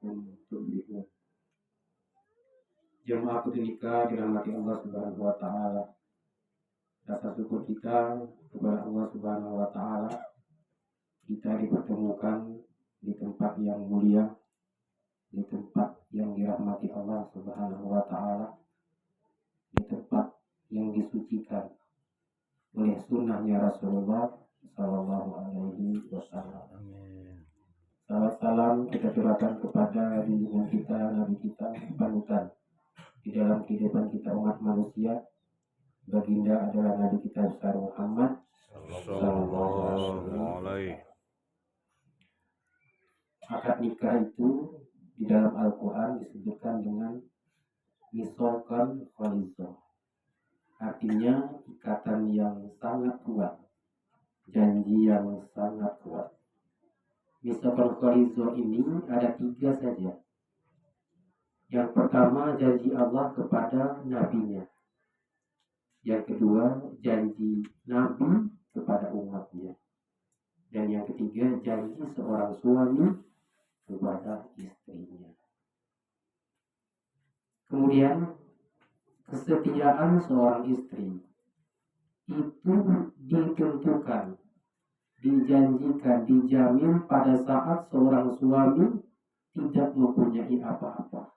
tuflihun. Jemaah putri nikah dirahmati Allah Subhanahu wa taala. Rasa syukur kita kepada Allah Subhanahu wa taala kita dipertemukan di tempat yang mulia, di tempat yang dirahmati Allah Subhanahu wa taala, di tempat yang disucikan oleh sunnahnya Rasulullah Sallallahu Alaihi Wasallam. Salam salam kita curahkan kepada junjungan kita, Nabi kita, panutan di dalam kehidupan kita umat manusia. Baginda adalah Nabi kita besar Muhammad Sallallahu Alaihi. Akad nikah itu di dalam Al-Quran disebutkan dengan misokan khalizo, artinya ikatan yang sangat kuat, janji yang sangat kuat. Misokan khalizo ini ada 3 saja. Yang pertama janji Allah kepada nabinya. Yang kedua janji nabi kepada umatnya. Dan yang ketiga janji seorang suami kepada istrinya. Kemudian kesetiaan seorang istri itu ditentukan, dijanjikan, dijamin pada saat seorang suami tidak mempunyai apa-apa.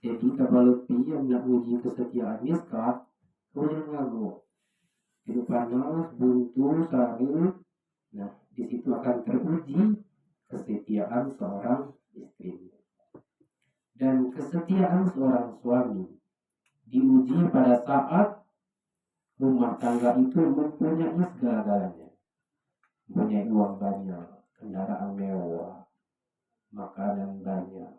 Jadi kalau yang nak uji kesetiaan miskah, punya ngago hidup panas, buntu, sari. Nah, di situ akan teruji kesetiaan seorang istri. Dan kesetiaan seorang suami diuji pada saat rumah tangga itu mempunyai segala-galanya. Mempunyai uang banyak, kendaraan mewah, makanan banyak.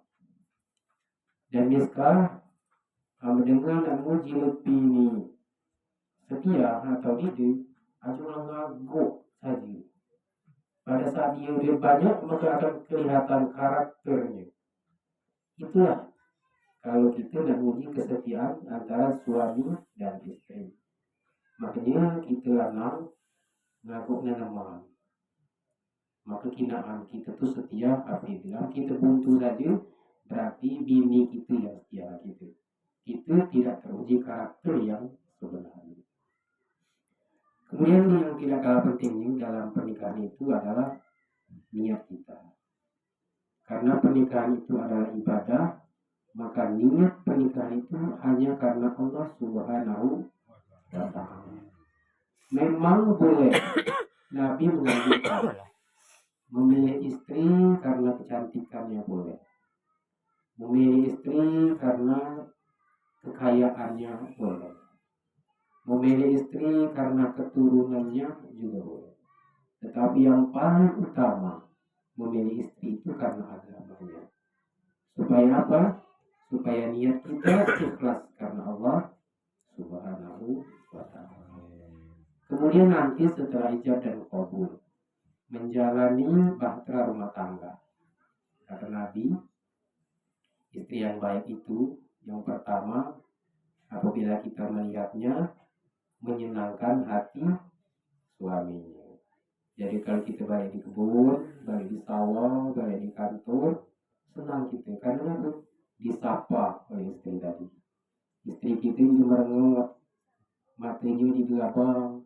Dan miskah mendengar dan muji lebih ini setia atau tidak, aculah ngaguk saja. Pada saat dia banyak, maka akan kelihatan karakternya. Itulah kalau kita nak uji kesetiaan antara suami dan istri. Makanya kita lanang ngaguk nanaman. Maka kinaan kita tu setia apabila kita buntu saja, berarti bini kita yang setia kita. Kita tidak teruji karakter yang sebenarnya. Kemudian yang tidak kalah pentingnya dalam pernikahan itu adalah niat kita. Karena pernikahan itu adalah ibadah, maka niat pernikahan itu hanya karena Allah Subhanahu wa Ta'ala. Memang boleh Nabi mengajarkan memilih istri karena kecantikannya boleh, memilih istri karena kekayaannya boleh, memilih istri karena keturunannya juga boleh. Tetapi yang paling utama memilih istri itu karena agamanya. Supaya apa? Supaya niat kita ikhlas karena Allah Subhanahu wa Ta'ala. Kemudian nanti setelah ijab dan qabul, menjalani bahtera rumah tangga. Kata Nabi, istri yang baik itu yang pertama apabila kita melihatnya menyenangkan hati suaminya. Jadi kalau kita balik di kebun, balik di sawah, balik di kantor, senang kita karena disapa oleh istri tadi. Istri kita merengek, matanya digelabang,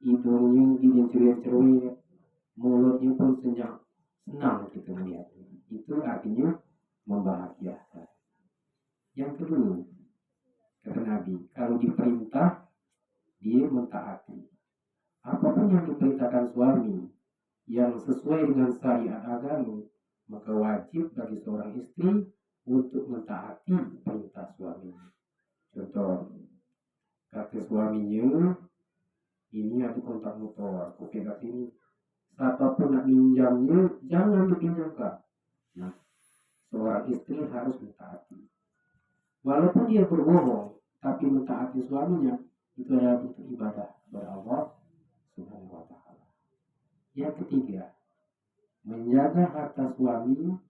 hidungnya diceruit-ceruit, mulutnya pun senyap. Senang kita melihat. Itu artinya membahagiakan. Yang kedua, kata Nabi, kalau diperintah dia mentaati. Apapun yang diperintahkan suami yang sesuai dengan syariat agama, maka wajib bagi seorang istri untuk mentaati perintah suaminya. Contoh, kata suaminya, ini ada kontak motor, aku pegang sini. Siapapun nak minjamnya, jangan dipinjamkan. Nah, seorang istri harus mentaati. Walaupun dia berbohong, tapi mentaati suaminya, itu adalah bentuk ibadah kepada Allah Subhanahu wa Ta'ala. Yang ketiga, menjaga harta suami,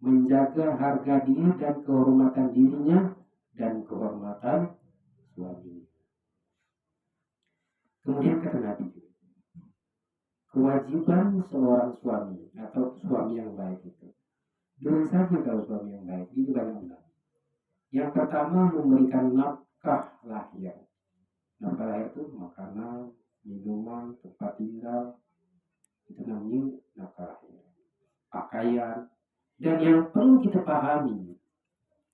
menjaga harga diri dan kehormatan dirinya dan kehormatan suami. Kemudian kata Nabi, kewajiban seorang suami atau suami yang baik itu Dengan saja kalau suami yang baik itu banyak. Yang pertama memberikan nafkah lahir. Nafkah lahir itu makanan, minuman, tempat tinggal, itu namanya nafkah lahir. Pakaian. Dan yang perlu kita pahami,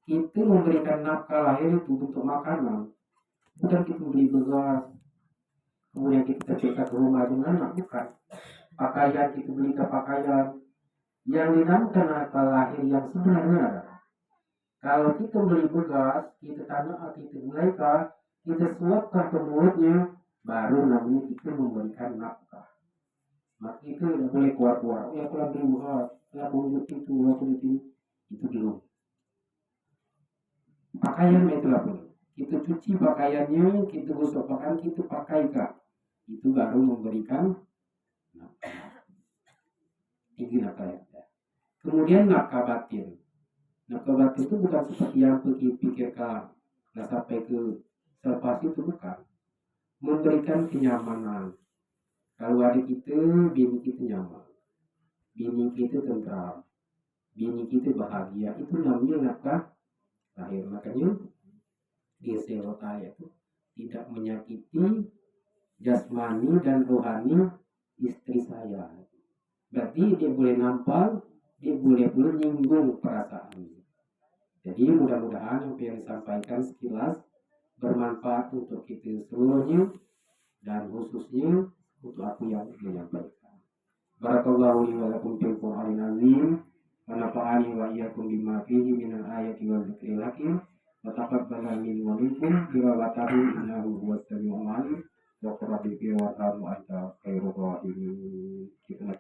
kita memberikan nafkah lahir itu untuk makanan, bukan kita beli beras, kemudian kita cerita ke rumah dengan anak, bukan. Pakaian kita beli ke pakaian, yang dinamakan nafkah lahir yang sebenarnya adalah kalau kita beli beras, kita tanah, kita mulaikan, kita suapkan ke mulutnya, baru namanya kita memberikan nafkah. Maka itu tidak boleh keluar-keluar. Oh ya, aku lagi beli beras, aku lanjut itu belum. Pakaian itulah boleh. Kita cuci pakaiannya, kita gosok pakaian, kita pakaikan. Itu baru memberikan nafkah. Ini nafkah ya. Kemudian nafkah batin. Nafkah batin itu bukan seperti yang pikirkan. Nah sampai ke selepas itu bukan. Memberikan kenyamanan. Kalau ada kita, bini kita nyaman. Bini kita tentram. Bini kita bahagia. Itu namanya nafkah lahir. Makanya di Serotaya itu tidak menyakiti jasmani dan rohani istri saya. Berarti dia boleh nampal, dia boleh menyinggung perasaan. Jadi mudah-mudahan apa yang disampaikan sekilas bermanfaat untuk kita seluruhnya dan khususnya untuk aku yang menyampaikan. Barakallahu li wa lakum fil Qur'anil azim wa nafa'ani wa iyyakum bima fihi minal ayati wa dzikril hakim wa taqabbala minni wa minkum birawatahu innahu huwas samiul alim wa qul rabbi wa anta khairur rahimin. Kita